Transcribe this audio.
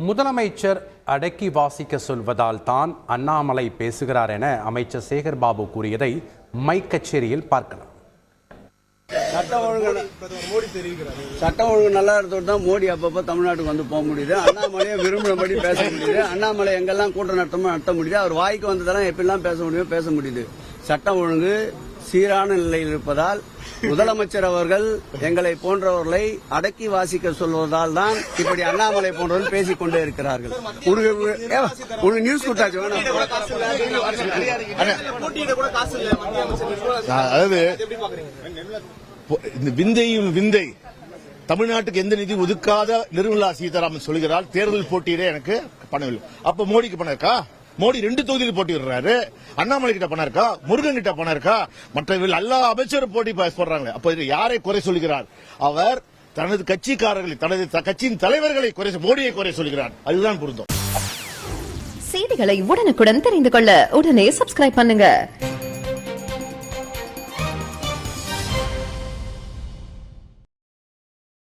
முதலமைச்சர் அடக்கி வாசிக்க சொல்வதால் தான் அண்ணாமலை பேசுகிறார் என அமைச்சர் சேகர் பாபு கூறியதை மைக் கச்சேரியில் பார்க்கலாம். சட்டம் ஒழுங்கு நல்லா இருந்தது தான் மோடி அப்பப்போ தமிழ்நாட்டுக்கு வந்து போக முடியுது. அண்ணாமலையை விரும்பினபடி பேச முடியுது. அண்ணாமலை எங்கெல்லாம் கூட்டம் நடத்த முடியுது. அவர் வாய்க்கு வந்ததெல்லாம் எப்படிலாம் பேச முடியுது. சட்டம் ஒழுங்கு சீரான நிலையில் இருப்பதால் முதலமைச்சர் அவர்கள் எங்களை போன்றவர்களை அடக்கி வாசிக்க சொல்வதால் தான் இப்படி அண்ணாமலை போன்றவர்கள் பேசிக் கொண்டே இருக்கிறார்கள். நியூஸ் கூட்டாச்சு. அதாவது இந்த விந்தையும் விந்தை தமிழ்நாட்டுக்கு எந்த நிதி ஒதுக்காத நிர்மலா சீதாராமன் சொல்கிறார். தேர்தல் போட்டியிட எனக்கு பணம் இல்லை. அப்ப மோடிக்கு பணம் இருக்கா? மோடி 2 தொகுதியில் போட்டிடுறாரு. அண்ணாமலை கிட்ட பணம் இருக்கா? முருகன் கிட்ட பணம் இருக்கா? மற்ற எல்லா அமைச்சரும் போட்டி போடுறாங்க. அப்ப யாரை குறை சொல்கிறார்? அவர் தனது கட்சிக்காரர்களை, தனது கட்சியின் தலைவர்களை மோடியை குறை சொல்கிறார். அதுதான் பொருத்தம். செய்திகளை உடனுக்குடன் தெரிந்து கொள்ள உடனே சப்ஸ்கிரைப் பண்ணுங்க.